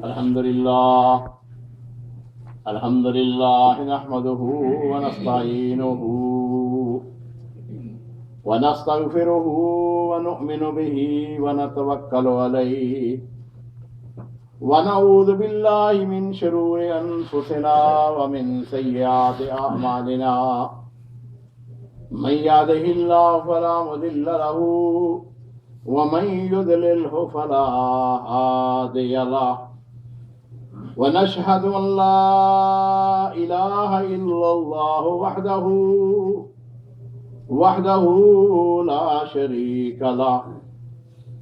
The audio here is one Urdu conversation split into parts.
الحمد لله نحمده ونستعينه ونستغفره ونؤمن به ونتوكل عليه ونعوذ بالله من شرور أنفسنا ومن سيئات أعمالنا من يهده الله فلا مضل له ومن يضلله فلا هادي له ونشهد أن لا إله إلا الله وحده لا شريك له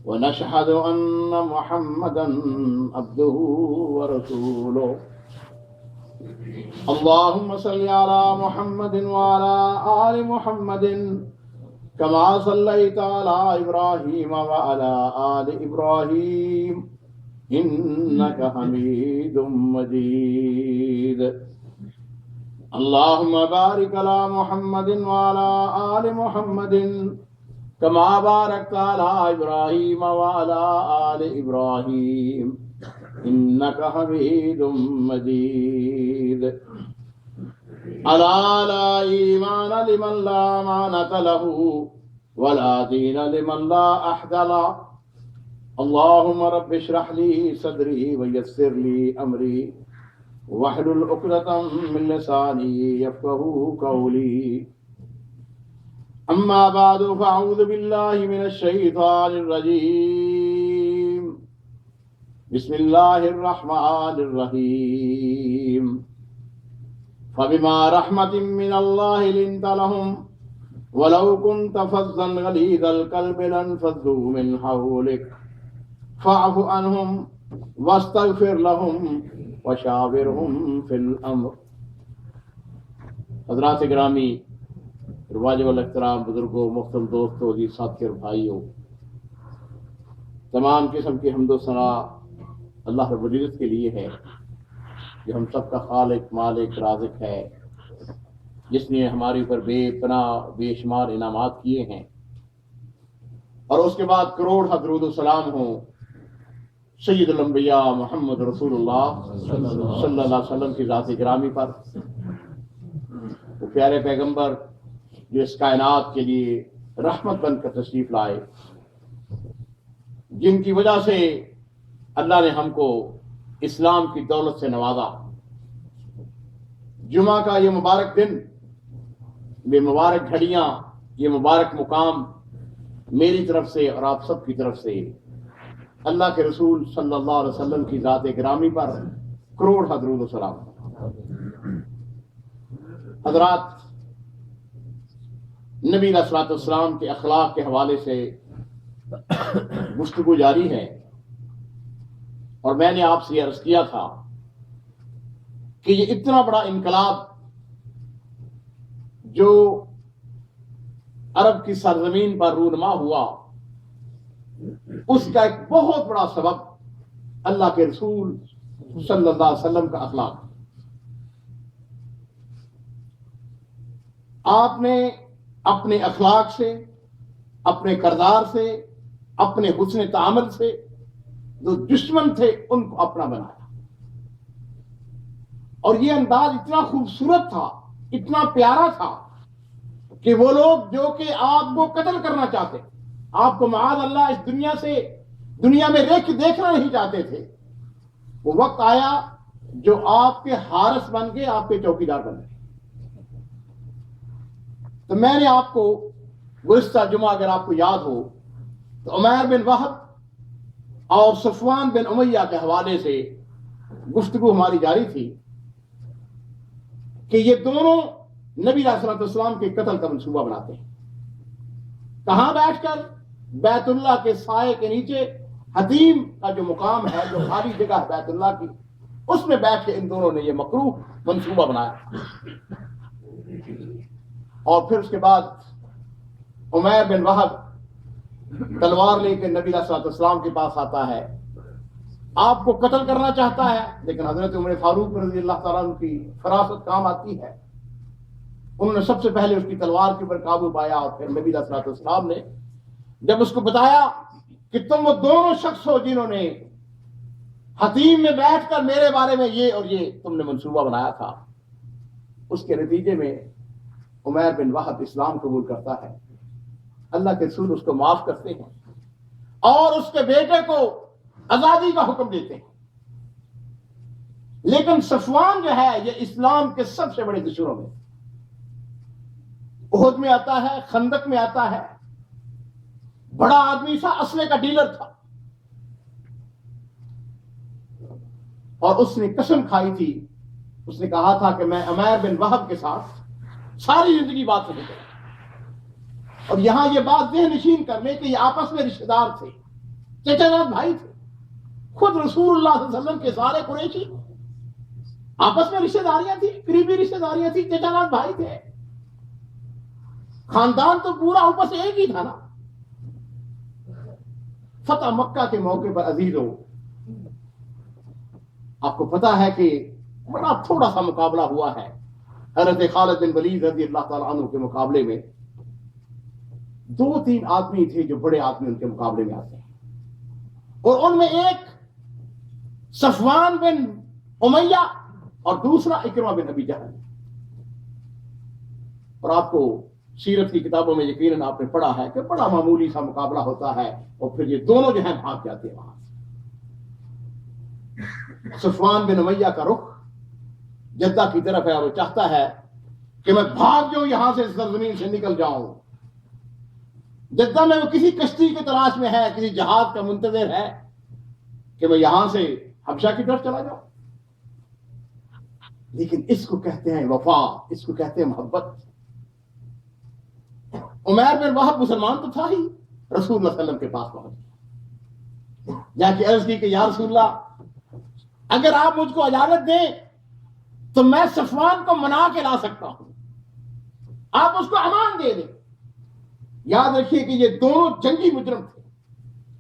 ونشهد أن محمدا عبده ورسوله اللهم صل على محمد وعلى آل محمد كما صليت على إبراهيم وعلى آل إبراهيم إنك حميد مجيد اللهم بارك على محمد وعلى آل محمد كما باركت على إبراهيم وعلى آل إبراهيم إنك حميد مجيد ألا لا إيمان لمن لا أمانة له ولا دين لمن لا أحد له اللهم رب اشرح لي صدري ويسر لي أمري واحلل عقدة من لساني يفقهوا قولي أما بعد فأعوذ بالله من الشيطان الرجيم بسم الله الرحمن الرحيم فبما رحمة من الله لنت لهم ولو كنت فظا غليظ القلب لانفضوا من حولك فاعف عنهم واستغفر لهم وشاورهم في الأمر. حضرات گرامی، واجب الاحترام بزرگوں، محترم دوستوں، عزیز ساتھیوں اور بھائیوں، تمام قسم کی حمد و ثنا اللہ رب العزت کے لیے ہے جو ہم سب کا خالق، مالک، رازق ہے، جس نے ہمارے اوپر بے پناہ بے شمار انعامات کیے ہیں. اور اس کے بعد کروڑ درود و سلام ہوں سید الانبیاء محمد رسول اللہ صلی اللہ علیہ وسلم کی ذات گرامی پر، وہ پیارے پیغمبر جو اس کائنات کے لیے رحمت بن کر تشریف لائے، جن کی وجہ سے اللہ نے ہم کو اسلام کی دولت سے نوازا. جمعہ کا یہ مبارک دن، یہ مبارک گھڑیاں، یہ مبارک مقام میری طرف سے اور آپ سب کی طرف سے اللہ کے رسول صلی اللہ علیہ وسلم کی ذات گرامی پر کروڑ درود و سلام. حضرات، نبی علیہ الصلوۃ والسلام کے اخلاق کے حوالے سے گفتگو جاری ہے، اور میں نے آپ سے عرض کیا تھا کہ یہ اتنا بڑا انقلاب جو عرب کی سرزمین پر رونما ہوا، اس کا ایک بہت بڑا سبب اللہ کے رسول صلی اللہ علیہ وسلم کا اخلاق. آپ نے اپنے اخلاق سے، اپنے کردار سے، اپنے حسن تعامل سے جو دشمن تھے ان کو اپنا بنایا. اور یہ انداز اتنا خوبصورت تھا، اتنا پیارا تھا کہ وہ لوگ جو کہ آپ کو قتل کرنا چاہتے، آپ کو معاذ اللہ اس دنیا میں دیکھنا نہیں چاہتے تھے، وہ وقت آیا جو آپ کے حارس بن گئے، آپ کے چوکیدار بن گئے. تو میں نے آپ کو گزشتہ جمعہ اگر آپ کو یاد ہو تو عمیر بن وہب اور صفوان بن امیہ کے حوالے سے گفتگو ہماری جاری تھی کہ یہ دونوں نبی علیہ الصلوۃ والسلام کے قتل کا منصوبہ بناتے ہیں. کہاں بیٹھ کر؟ بیت اللہ کے سائے کے نیچے حتیم کا جو مقام ہے، جو خالی جگہ ہے بیت اللہ کی، اس میں بیٹھ کے ان دونوں نے یہ مکروہ منصوبہ بنایا. اور پھر اس کے بعد عمیر بن وہب تلوار لے کے نبی علیہ الصلوۃ والسلام کے پاس آتا ہے، آپ کو قتل کرنا چاہتا ہے، لیکن حضرت عمر فاروق رضی اللہ تعالیٰ عنہ کی فراست کام آتی ہے. انہوں نے سب سے پہلے اس کی تلوار کے اوپر قابو پایا، اور پھر نبی علیہ الصلوۃ والسلام نے جب اس کو بتایا کہ تم وہ دونوں شخص ہو جنہوں نے حتیم میں بیٹھ کر میرے بارے میں یہ اور یہ تم نے منصوبہ بنایا تھا. اس کے نتیجے میں عمیر بن وہب اسلام قبول کرتا ہے. اللہ کے رسول اس کو معاف کرتے ہیں اور اس کے بیٹے کو آزادی کا حکم دیتے ہیں. لیکن صفوان جو ہے یہ اسلام کے سب سے بڑے دشمنوں میں، احد میں آتا ہے، خندق میں آتا ہے، بڑا آدمی تھا، اسلحے کا ڈیلر تھا، اور اس نے قسم کھائی تھی، اس نے کہا تھا کہ میں عمیر بن وہب کے ساتھ ساری زندگی بات نہیں کروں. اور یہاں یہ بات ذہن نشین کر لیں کہ یہ آپس میں رشتہ دار تھے، چچا زاد بھائی تھے. خود رسول اللہ صلی اللہ علیہ وسلم کے سارے قریشی آپس میں رشتہ داریاں تھی، قریبی رشتہ داریاں تھی، چچا زاد بھائی تھے. خاندان تو پورا اوپر سے ایک ہی تھا نا. فتح مکہ کے موقع پر عزیزوں، آپ کو پتا ہے کہ بڑا تھوڑا سا مقابلہ ہوا ہے. حضرت خالد بن ولید رضی اللہ تعالیٰ عنہ کے مقابلے میں 2-3 آدمی تھے جو بڑے آدمی ان کے مقابلے میں آتے ہیں، اور ان میں ایک صفوان بن امیہ اور دوسرا اکرمہ بن ابی جہل. اور آپ کو سیرت کی کتابوں میں یقیناً آپ نے پڑھا ہے کہ بڑا معمولی سا مقابلہ ہوتا ہے اور پھر یہ دونوں جو ہیں بھاگ جاتے ہیں وہاں سے. صفوان بن امیہ کا رخ جدہ کی طرف ہے اور وہ چاہتا ہے کہ میں بھاگ جاؤں یہاں سے، سرزمین سے نکل جاؤں. جدہ میں وہ کسی کشتی کی تلاش میں ہے، کسی جہاز کا منتظر ہے کہ میں یہاں سے حبشہ کی طرف چلا جاؤں. لیکن اس کو کہتے ہیں وفا، اس کو کہتے ہیں محبت. عمیر بن وہب مسلمان تو تھا ہی، رسول اللہ صلی اللہ علیہ وسلم کے پاس پہنچ گیا، جا کے عرض کی کہ یا رسول اللہ اگر آپ مجھ کو اجازت دیں تو میں صفوان کو منا کے لا سکتا ہوں، آپ اس کو امان دے دیں. یاد رکھیے کہ یہ دونوں جنگی مجرم تھے،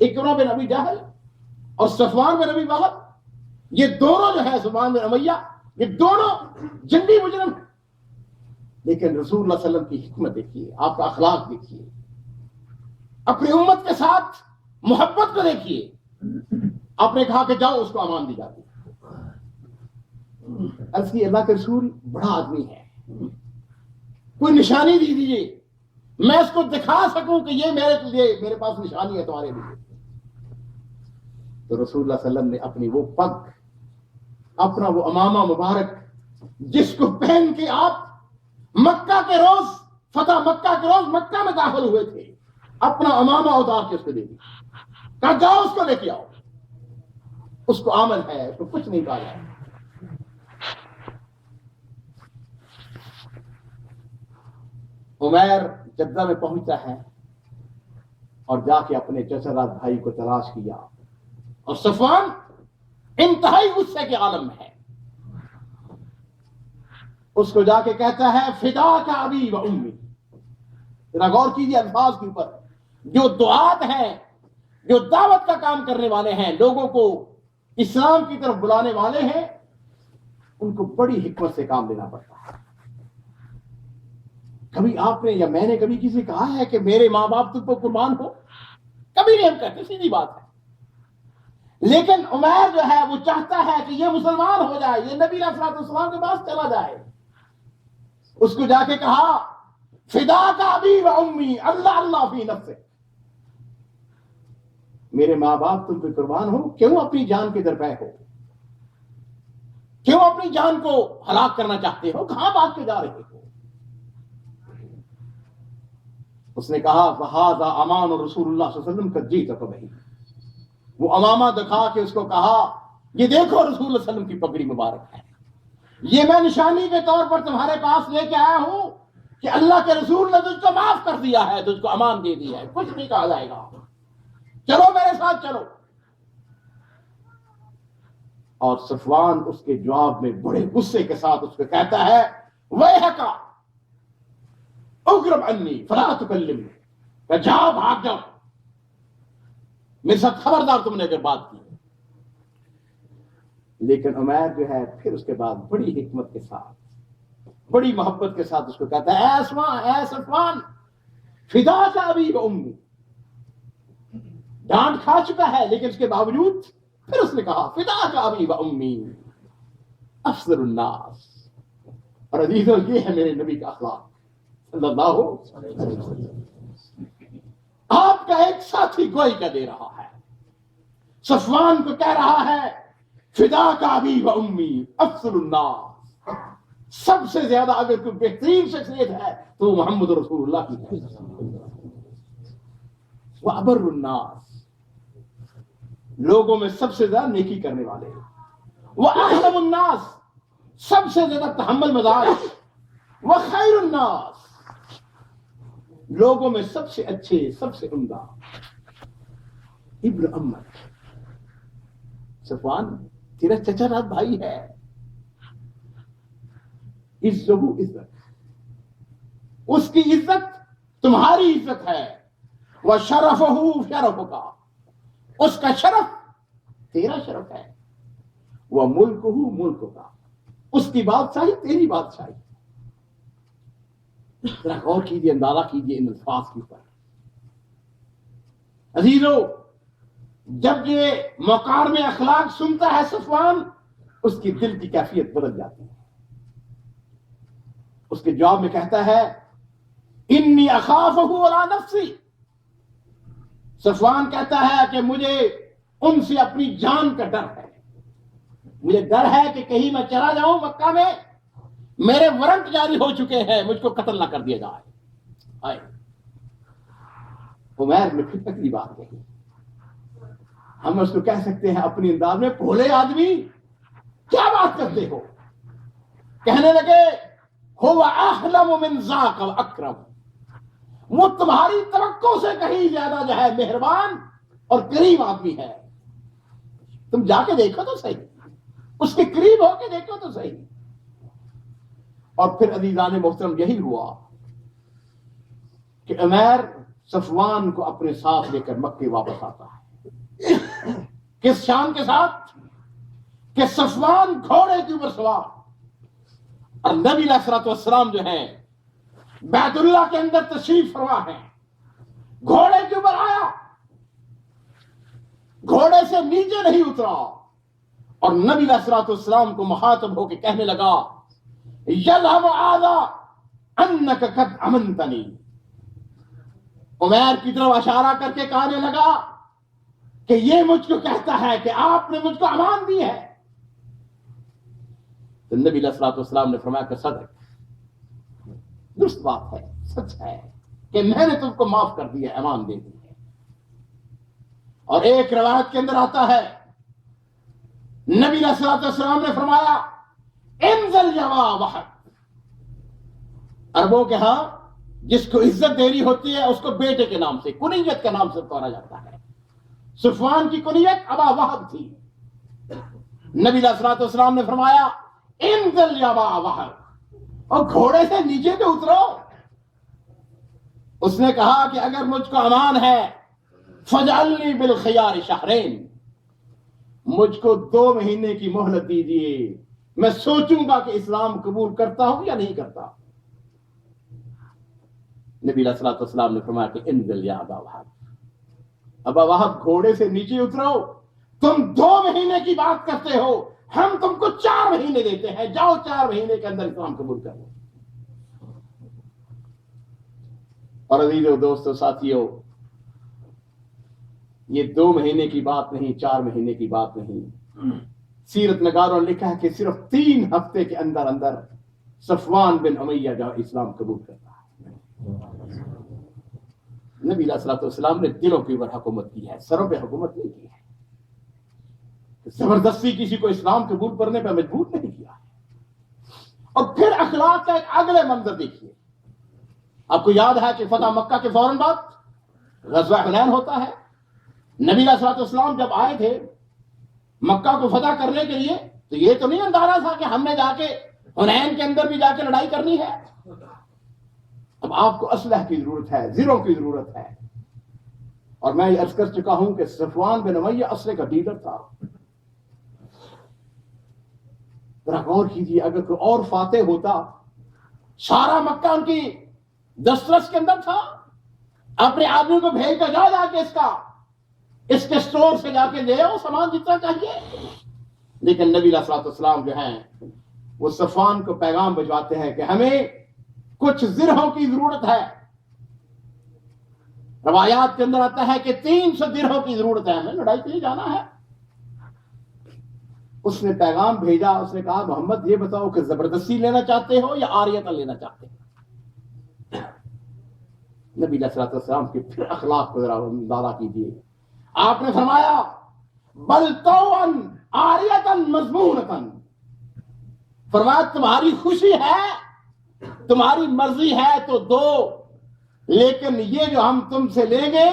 اکرمہ بن ابی جہل اور صفوان بن ابی وہب. یہ دونوں جو ہے صفوان بن امیہ، یہ دونوں جنگی مجرم ہیں. لیکن رسول اللہ صلی اللہ علیہ وسلم کی حکمت دیکھیے، آپ کا اخلاق دیکھیے، اپنی امت کے ساتھ محبت کو دیکھیے. آپ نے کہا کہ جاؤ، اس کو امان دی جاتی. عرض کی اللہ کے رسول بڑا آدمی ہے، کوئی نشانی دی دیجیے، میں اس کو دکھا سکوں کہ یہ میرے پاس نشانی ہے تمہارے لیے. تو رسول اللہ صلی اللہ علیہ وسلم نے اپنی وہ پگ، اپنا وہ امامہ مبارک جس کو پہن کے آپ مکہ کے روز، فتح مکہ کے روز مکہ میں داخل ہوئے تھے، اپنا امامہ اتار کے اس کو دے دیا، کہا جاؤ اس کو لے کے آؤ. اس کو عامل ہے، اس کو کچھ نہیں کہا جائے. عمیر جدہ میں پہنچتا ہے اور جا کے اپنے چچا زاد بھائی کو تلاش کیا، اور صفوان انتہائی غصے کے عالم میں ہے. اس کو جا کے کہتا ہے فدا کا ابی و امی. ذرا غور کیجیے الفاظ کے اوپر. جو دعات ہیں، جو دعوت کا کام کرنے والے ہیں، لوگوں کو اسلام کی طرف بلانے والے ہیں، ان کو بڑی حکمت سے کام لینا پڑتا ہے. کبھی آپ نے یا میں نے کبھی کسی کہا ہے کہ میرے ماں باپ تم کو قربان ہو؟ کبھی نہیں ہم کہتے، سیدھی بات ہے. لیکن عمیر جو ہے وہ چاہتا ہے کہ یہ مسلمان ہو جائے، یہ نبی علیہ السلام کے پاس چلا جائے. اس کو جا کے کہا فدا کا ابی و امی اللہ اللہ فی نفسک. میرے ماں باپ تم پہ قربان ہو، کیوں اپنی جان کے درپے ہو؟ کیوں اپنی جان کو ہلاک کرنا چاہتے ہو؟ کہاں بھاگ کے جا رہے ہو؟ اس نے کہا فہذا امان رسول اللہ صلی اللہ علیہ وسلم قد جئتک بہ. وہ امامہ دکھا کے اس کو کہا یہ دیکھو رسول اللہ صلی اللہ علیہ وسلم کی پگڑی مبارک ہے، یہ میں نشانی کے طور پر تمہارے پاس لے کے آیا ہوں کہ اللہ کے رسول نے تجھ کو معاف کر دیا ہے، تجھ کو امان دے دیا ہے، کچھ نہیں کہا جائے گا، چلو میرے ساتھ چلو. اور صفوان اس کے جواب میں بڑے غصے کے ساتھ اس کو کہتا ہے ویحک اقرب عنی فلا تکلمنی، کہ جاؤ بھاگ جاؤ، میرے ساتھ خبردار تم نے اگر بات کی. لیکن عمیر جو ہے پھر اس کے بعد بڑی حکمت کے ساتھ، بڑی محبت کے ساتھ اس کو کہتا ہے اے صفوان فدا کا ابی و امی. ڈانٹ کھا چکا ہے لیکن اس کے باوجود پھر اس نے کہا فدا کا ابی و امی افضل الناس. اور عزیزو یہ ہے میرے نبی کا اخلاق صلی اللہ علیہ وسلم. آپ کا ایک ساتھی گوئی کا دے رہا ہے, صفوان کو کہہ رہا ہے فدا کا ابی و امی افضل الناس. سب سے زیادہ اگر کوئی بہترین شخصیت ہے تو محمد رسول اللہ کی ہے. وابر الناس, لوگوں میں سب سے زیادہ نیکی کرنے والے. واحلم الناس, سب سے زیادہ تحمل مزاج. وخیر الناس, لوگوں میں سب سے اچھے, سب سے عمدہ. ابن امت, صفوان تیرا چچا رات بھائی ہے. عزت, اس کی عزت تمہاری عزت ہے. وشرفہ شرفک, اس کا شرف تیرا شرف ہے. وملکہ ملکک, اس کی بادشاہی تیری بادشاہی. ذرا غور کیجیے, اندازہ کیجیے ان الفاظ کے اوپر. عزیزو, جب یہ مکارم اخلاق سنتا ہے صفوان, اس کی دل کی کیفیت بدل جاتی ہے. اس کے جواب میں کہتا ہے انی اخافہ علی نفسی. صفوان کہتا ہے کہ مجھے ان سے اپنی جان کا ڈر ہے. مجھے ڈر ہے کہ کہیں میں چلا جاؤں مکہ میں, میرے وارنٹ جاری ہو چکے ہیں, مجھ کو قتل نہ کر دیا جائے. عمیر نے پھر اگلی بات کہی. ہم اس کو کہہ سکتے ہیں اپنی انداز میں, بھولے آدمی کیا بات کرتے ہو. کہنے لگے هو احلم من ذاک واکرم, وہ تمہاری توقع سے کہیں زیادہ جو ہے مہربان اور کریم آدمی ہے. تم جا کے دیکھو تو صحیح, اس کے قریب ہو کے دیکھو تو صحیح. اور پھر عزیزان محترم یہی ہوا کہ عمیر صفوان کو اپنے ساتھ لے کر مکے واپس آتا ہے. کس شان کے ساتھ کہ صفوان گھوڑے کے اوپر سوار, اور نبی علیہ الصلوۃ والسلام جو ہیں بیت اللہ کے اندر تشریف فرما ہے, گھوڑے کے اوپر آیا, گھوڑے سے نیچے نہیں اترا, اور نبی علیہ الصلوۃ والسلام کو مخاطب ہو کے کہنے لگا یذهب هذا انک قد امنتنی. عمیر کی طرف اشارہ کر کے کہنے لگا کہ یہ مجھ کو کہتا ہے کہ آپ نے مجھ کو امان دی ہے. تو نبی علیہ الصلوۃ والسلام نے فرمایا کہ صدق, درست بات ہے, سچ ہے کہ میں نے تم کو معاف کر دیا, امان دے دی ہے. اور ایک روایت کے اندر آتا ہے نبی علیہ الصلوۃ والسلام نے فرمایا انزل جوا وحد. عربوں کے ہاں جس کو عزت دینی ہوتی ہے اس کو بیٹے کے نام سے, کنیت کے نام سے پکارا جاتا ہے. صفوان کی کنیت ابا وحب تھی. نبی علیہ الصلوۃ والسلام نے فرمایا انزل یا ابا وحب, اور گھوڑے سے نیچے تو اترو. اس نے کہا کہ اگر مجھ کو امان ہے فجعلنی بالخیار شہرین, مجھ کو 2 مہینے کی مہلت دیجیے, میں سوچوں گا کہ اسلام قبول کرتا ہوں یا نہیں کرتا. نبی علیہ الصلوۃ والسلام نے فرمایا کہ انزل یا ابا وحب, ابا وحب گھوڑے سے نیچے اترو, تم 2 مہینے کی بات کرتے ہو, ہم تم کو 4 مہینے دیتے ہیں, جاؤ 4 مہینے کے اندر اسلام قبول کر لو. اور عزیزو, دوستو, ساتھیو, یہ 2 مہینے کی بات نہیں, 4 مہینے کی بات نہیں. سیرت نگاروں نے لکھا ہے کہ صرف 3 ہفتے کے اندر اندر صفوان بن امیہ جو اسلام قبول کرتا ہے. نبی علیہ الصلوۃ والسلام نے دلوں کے اوپر حکومت کی ہے, سروں پہ حکومت نہیں کی ہے. زبردستی کسی کو اسلام قبول کرنے پہ مجبور نہیں کیا ہے. اور پھر اخلاق کا ایک اگلے منظر دیکھیے. آپ کو یاد ہے کہ فتح مکہ کے فوراً بعد غزوہ حنین ہوتا ہے. نبی علیہ الصلوۃ والسلام جب آئے تھے مکہ کو فتح کرنے کے لیے تو یہ تو نہیں اندازہ تھا کہ ہم نے جا کے حنین کے اندر بھی جا کے لڑائی کرنی ہے. اب آپ کو اسلحہ کی ضرورت ہے, زیروں کی ضرورت ہے. اور میں یہ عرض کر چکا ہوں کہ صفوان بن امیہ اسلحے کا ڈیلر تھا. ذرا غور کیجیے, اگر کوئی اور فاتح ہوتا, سارا مکہ ان کی دسترس کے اندر تھا, اپنے آدمی کو بھیج کر جا کے اس کا اس کے اسٹور سے جا کے لے آؤ سامان جتنا چاہیے. لیکن نبی علیہ الصلوۃ والسلام جو ہیں وہ صفوان کو پیغام بھجواتے ہیں کہ ہمیں کچھ درہوں کی ضرورت ہے. روایات کے اندر آتا ہے کہ 300 درہوں کی ضرورت ہے, ہمیں لڑائی کے لیے جانا ہے. اس نے پیغام بھیجا, اس نے کہا محمد یہ بتاؤ کہ زبردستی لینا چاہتے ہو یا عاریۃ لینا چاہتے ہو. نبی علیہ الصلوۃ والسلام کے پھر اخلاق کو ذرا اندازہ کیجیے. آپ نے فرمایا بل طوعا عاریۃ مضمونۃ, فرمایا تمہاری خوشی ہے, تمہاری مرضی ہے تو دو, لیکن یہ جو ہم تم سے لیں گے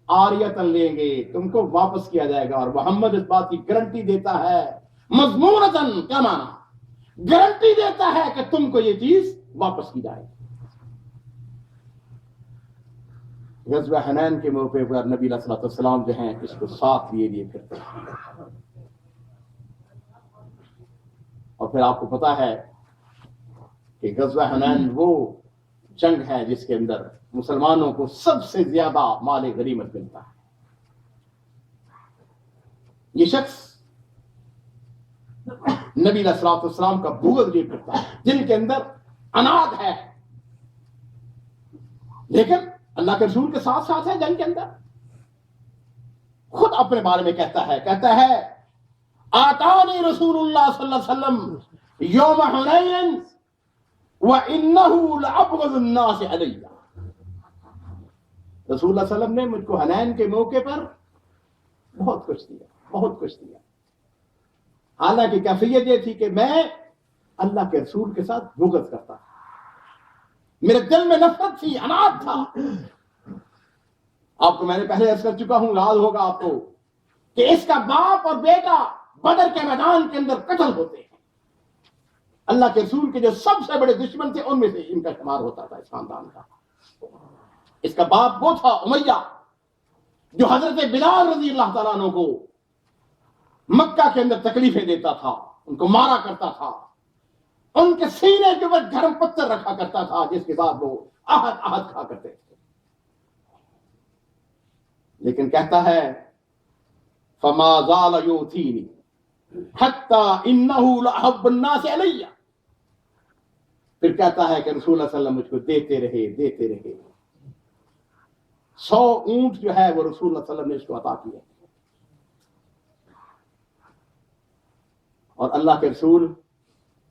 عاریۃ لیں گے, تم کو واپس کیا جائے گا. اور محمد اس بات کی گارنٹی دیتا ہے. مضمونۃ کیا معنی؟ گارنٹی دیتا ہے کہ تم کو یہ چیز واپس کی جائے گی. غزوہ حنین کے موقع پر نبی علیہ الصلوۃ والسلام جو ہیں اس کو ساتھ لیے پھرتے ہیں. اور پھر آپ کو پتا ہے کہ غزوہ حنین وہ جنگ ہے جس کے اندر مسلمانوں کو سب سے زیادہ مال غنیمت ملتا ہے. یہ شخص نبی علیہ الصلوۃ والسلام کا بغض لیے پھرتا ہے, جن کے اندر اناد ہے, لیکن اللہ کے رسول کے ساتھ ساتھ ہے جنگ کے اندر. خود اپنے بارے میں کہتا ہے آتانی رسول اللہ صلی اللہ علیہ وسلم یوم حنین وَإِنَّهُ لَأَبْغَضُ النَّاسِ عَلَيَّ. رسول اللہ صلی اللہ علیہ وسلم نے مجھ کو حنین کے موقع پر بہت کچھ دیا. حالانکہ کیفیت یہ تھی کہ میں اللہ کے رسول کے ساتھ بغض کرتا تھا, میرے دل میں نفرت تھی, اناد تھا. آپ کو میں نے پہلے عرض کر چکا ہوں, یاد ہوگا آپ کو, کہ اس کا باپ اور بیٹا بدر کے میدان کے اندر قتل ہوتے ہیں. اللہ کے رسول کے جو سب سے بڑے دشمن تھے ان میں سے ان کا شمار ہوتا تھا, اس خاندان کا. اس کا باپ وہ تھا امیہ, جو حضرت بلال رضی اللہ تعالیٰ عنہ کو مکہ کے اندر تکلیفیں دیتا تھا, ان کو مارا کرتا تھا, ان کے سینے کے اوپر گرم پتھر رکھا کرتا تھا, جس کے بعد وہ آہت کھا کرتے تھے. لیکن کہتا ہے فما زال یؤتینی حتی انہ لأحب الناس علیہ. پھر کہتا ہے کہ رسول اللہ صلی اللہ علیہ وسلم مجھ کو دیتے رہے. 100 اونٹ جو ہے وہ رسول اللہ صلی اللہ علیہ وسلم نے اس کو عطا کیے. اور اللہ کے رسول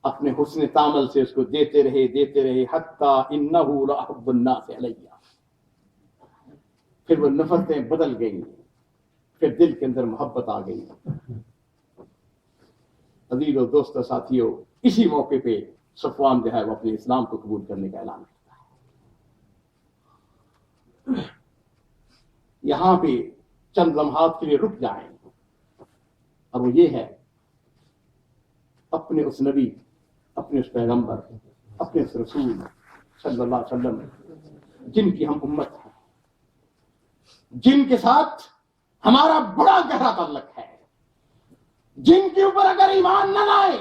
اپنے حسن تعامل سے اس کو دیتے رہے حتی انہ لأحب الناس علیہ. پھر وہ نفرتیں بدل گئیں, پھر دل کے اندر محبت آ گئی. عزیزو دوستو ساتھیو, اسی موقع پہ صفوان جو ہے وہ اپنے اسلام کو قبول کرنے کا اعلان کرتا ہے. یہاں پہ چند لمحات کے لیے رک جائیں, اور وہ یہ ہے اپنے اس نبی, اپنے اس پیغمبر, اپنے اس رسول صلی اللہ علیہ وسلم جن کی ہم امت ہیں, جن کے ساتھ ہمارا بڑا گہرا تعلق ہے, جن کے اوپر اگر ایمان نہ لائے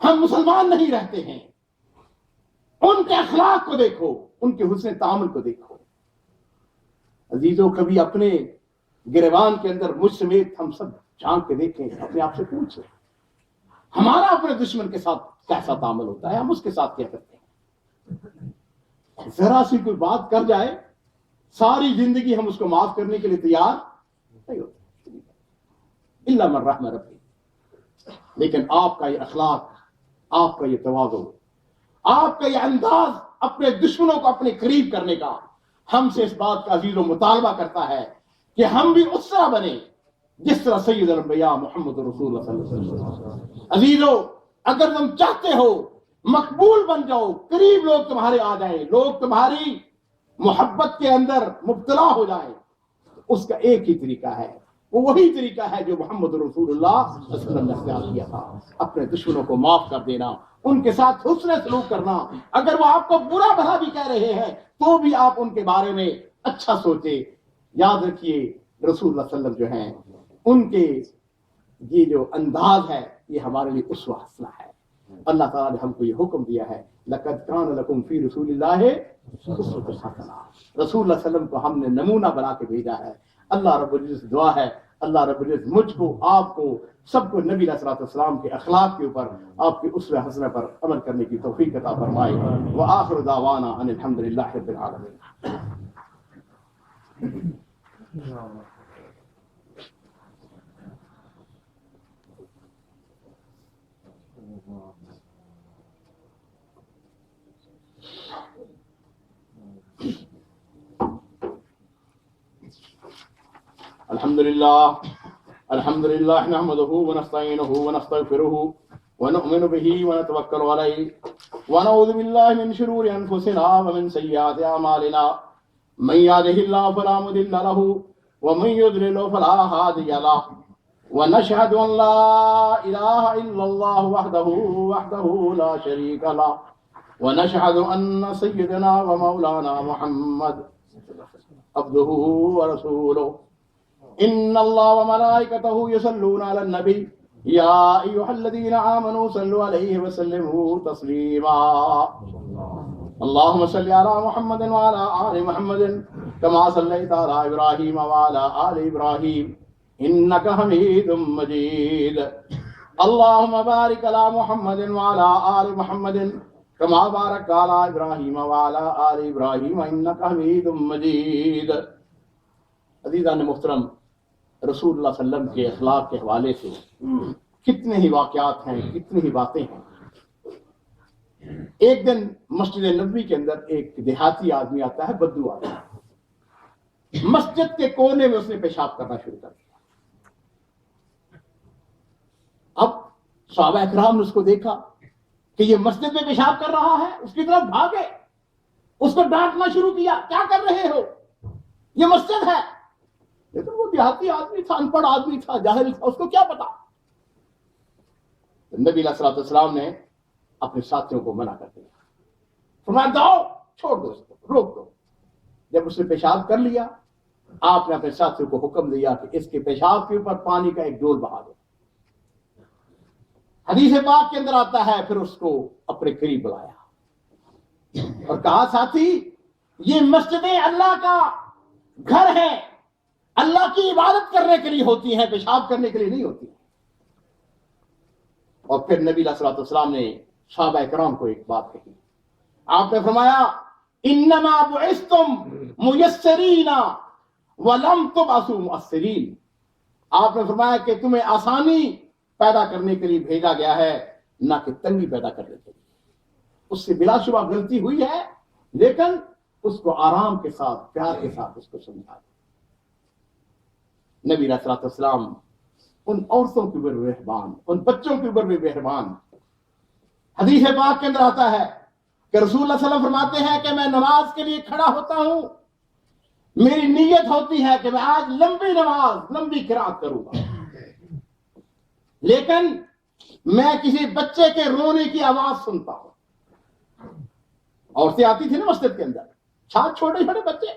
ہم مسلمان نہیں رہتے ہیں. ان کے اخلاق کو دیکھو, ان کے حسن تعامل کو دیکھو. عزیزوں, کبھی اپنے گریبان کے اندر مجھ سمیت ہم سب جھانک کے دیکھیں, اپنے آپ سے پوچھیں ہمارا اپنے دشمن کے ساتھ کیسا تعامل ہوتا ہے, ہم اس کے ساتھ کیا کرتے ہیں. ذرا سی کوئی بات کر جائے, ساری زندگی ہم اس کو معاف کرنے کے لیے تیار نہیں ہوتے, الا من رحم ربی. لیکن آپ کا یہ اخلاق, آپ کا یہ تواضع, آپ کا یہ انداز اپنے دشمنوں کو اپنے قریب کرنے کا ہم سے اس بات کا عزیز و مطالبہ کرتا ہے کہ ہم بھی اس طرح بنے جس طرح سید الانبیاء محمد رسول اللہ صلی اللہ علیہ وسلم. عزیزو, اگر تم چاہتے ہو مقبول بن جاؤ, قریب لوگ تمہارے آ جائیں, لوگ تمہاری محبت کے اندر مبتلا ہو جائیں, اس کا ایک ہی طریقہ ہے, وہ وہی طریقہ ہے جو محمد رسول اللہ صلی اللہ علیہ وسلم نے اختیار کیا تھا. اپنے دشمنوں کو معاف کر دینا, ان کے ساتھ حسن سلوک کرنا. اگر وہ آپ کو برا بھلا بھی کہہ رہے ہیں تو بھی آپ ان کے بارے میں اچھا سوچے. یاد رکھیے رسول اللہ صلی اللہ علیہ وسلم جو ہیں ان کے یہ جو انداز ہے یہ ہمارے لیے اسوہ حسنہ ہے. اللہ تعالیٰ نے ہم کو یہ حکم دیا ہے لقد کان لکم فی رسول اللہ اسوۃ حسنہ، رسول اللہ صلی اللہ علیہ وسلم کو ہم نے نمونہ بنا کے بھیجا ہے۔ اللہ رب العزت سے دعا ہے اللہ رب العزت مجھ کو، آپ کو، سب کو نبی علیہ السلام کے اخلاق کے اوپر، آپ کی اسوہ حسنہ پر عمل کرنے کی توفیق عطا فرمائے۔ وآخر دعوانا ان الحمد للہ رب العالمین۔ الحمد لله نحمده ونستعينه ونستغفره ونؤمن به ونتوكل عليه ونعوذ بالله من شرور أنفسنا ومن سيئات أعمالنا، من يهده الله فلا مضل له ومن يضلل فلا هادي له، ونشهد أن لا إله إلا الله وحده لا شريك له، ونشهد أن سيدنا ومولانا محمد عبده ورسوله، إن الله وملائكته يصلون على النبي يا أيها الذين آمنوا صلوا عليه وسلموا تسليما، اللهم صل على محمد وعلى آل محمد كما صليت على إبراهيم وعلى آل إبراهيم إنك حميد مجيد، اللهم بارك على محمد وعلى آل محمد كما باركت على إبراهيم وعلى آل إبراهيم إنك حميد مجيد۔ عزیزان محترم، رسول اللہ صلی اللہ علیہ وسلم کے اخلاق کے حوالے سے کتنے ہی واقعات ہیں، کتنی ہی باتیں ہیں۔ ایک دن مسجد نبوی کے اندر ایک دیہاتی آدمی آتا ہے، بدو آتا ہے، مسجد کے کونے میں اس نے پیشاب کرنا شروع کر دیا۔ اب صحابہ اکرام نے اس کو دیکھا کہ یہ مسجد میں پیشاب کر رہا ہے، اس کی طرف بھاگے، اس کو ڈانٹنا شروع کیا، کیا کر رہے ہو، یہ مسجد ہے۔ لیکن وہ دیہاتی آدمی تھا، ان پڑھ آدمی تھا، جاہل تھا، اس کو کیا پتا۔ نبی علیہ الصلوۃ والسلام نے اپنے ساتھیوں کو منع کر دیا، فرمایا جاؤ، چھوڑ دو اس کو، روک دو۔ جب اس نے پیشاب کر لیا، آپ نے اپنے ساتھیوں کو حکم دیا کہ اس کے پیشاب کے اوپر پانی کا ایک ڈول بہا دو۔ حدیث پاک کے اندر آتا ہے پھر اس کو اپنے قریب بلایا اور کہا ساتھی، یہ مسجدیں اللہ کا گھر ہے، اللہ کی عبادت کرنے کے لیے ہوتی ہیں، پیشاب کرنے کے لیے نہیں ہوتی۔ اور پھر نبی علیہ الصلوۃ والسلام نے صحابہ کرام کو ایک بات کہی، آپ نے فرمایا انما بعثتم میسرین ولم تبعثوا معسرین، آپ نے فرمایا کہ تمہیں آسانی پیدا کرنے کے لیے بھیجا گیا ہے، نہ کہ تنگی پیدا کرنے کے لیے۔ اس سے بلا شبہ غلطی ہوئی ہے، لیکن اس کو آرام کے ساتھ، پیار کے ساتھ اس کو سمجھا۔ نبی علیہ الصلوۃ والسلام ان عورتوں کے اوپر بھی مہربان، ان بچوں کے اوپر بھی مہربان۔ حدیث پاک کے اندر آتا ہے کہ رسول اللہ صلی اللہ علیہ وسلم فرماتے ہیں کہ میں نماز کے لیے کھڑا ہوتا ہوں، میری نیت ہوتی ہے کہ میں آج لمبی نماز، لمبی قرات کروں گا، لیکن میں کسی بچے کے رونے کی آواز سنتا ہوں۔ عورتیں آتی تھی نا مسجد کے اندر، چھوٹے چھوٹے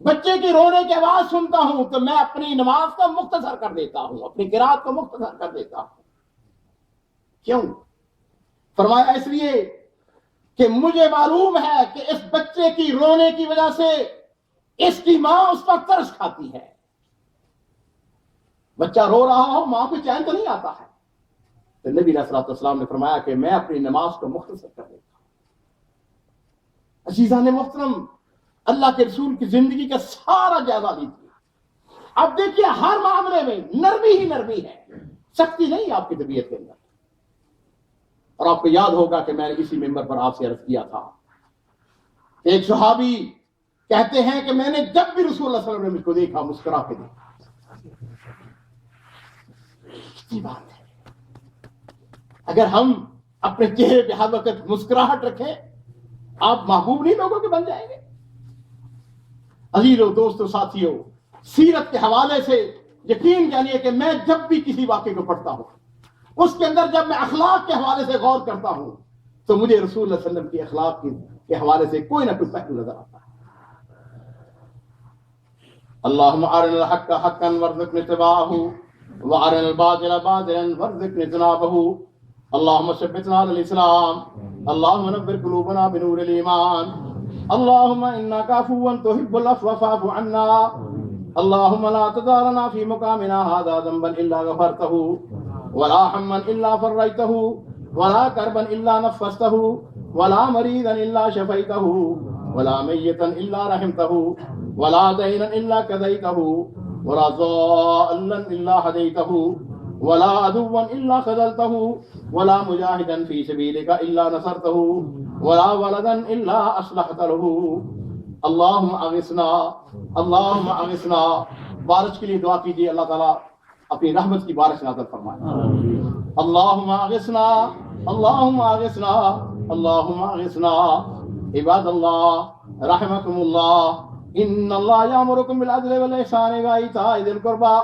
بچے کی رونے کی آواز سنتا ہوں تو میں اپنی نماز کو مختصر کر دیتا ہوں، اپنی قرات کو مختصر کر دیتا ہوں۔ کیوں؟ فرمایا اس لیے کہ مجھے معلوم ہے کہ اس بچے کی رونے کی وجہ سے اس کی ماں اس پر ترس کھاتی ہے۔ بچہ رو رہا ہو، ماں کو چین تو نہیں آتا ہے۔ تو نبی علیہ الصلوۃ والسلام نے فرمایا کہ میں اپنی نماز کو مختصر کر دیتا ہوں۔ عزیزان محترم، اللہ کے رسول کی زندگی کا سارا جائزہ لیجیے۔ اب دیکھیے ہر معاملے میں نرمی ہی نرمی ہے، سختی نہیں ہے آپ کی طبیعت کے اندر۔ اور آپ کو یاد ہوگا کہ میں نے اسی ممبر پر آپ سے عرض کیا تھا، ایک صحابی کہتے ہیں کہ میں نے جب بھی رسول اللہ صلی اللہ علیہ وسلم نے مجھ کو دیکھا مسکرا کے دیکھا۔ بات ہے اگر ہم اپنے چہرے پہ ہر وقت مسکراہٹ رکھیں، آپ محبوب نہیں لوگوں کے بن جائیں گے۔ عزیزوں، دوستوں، ساتھیوں، سیرت کے حوالے سے یقین جانیے کہ میں جب بھی کسی واقعے کو پڑھتا ہوں، اس کے اندر جب میں اخلاق کے حوالے سے غور کرتا ہوں تو مجھے رسول اللہ صلی اللہ علیہ وسلم کی اخلاق کے حوالے سے کوئی نہ کوئی پہلو نظر آتا ہے۔ اللہم ارنا الحق حقا وارزقنا اتباعہ وارنا الباطل باطلا وارزقنا اجتنابہ۔ اللهم ثبتنا على الإسلام اللهم نور قلوبنا بنور الإيمان اللهم إنك عفو تحب العفو فاعف عنا اللهم لا تدع لنا في مقامنا هذا ذنبا إلا غفرته ولا هما إلا فرجته ولا كربا إلا نفسته ولا مريضا إلا شفيته ولا ميتا إلا رحمته ولا دينا إلا كديته ولا ضالا إلا هديته ولا عدوا إلا خذلته ولا مجاهدا في سبيلك إلا نصرته ولا ولدا إلا أصلحت له اللهم اغثنا بارش کے لیے دعا کیجیے اللہ تعالیٰ اپنی رحمت کی بارش نازل فرمائے اللهم اغثنا عباد اللہ رحمكم اللہ ان اللہ یامرکم بالعدل والإحسان وإیتاء ذی القربى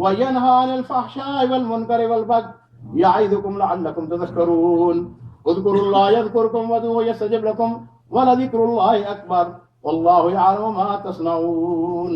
وینہی عن الفحشاء والمنکر والبغی یعظکم لعلکم تذکرون اذکروا اللہ یذکرکم وادعوہ یستجب لکم ولذکر اللہ اکبر واللہ یعلم ما تصنعون.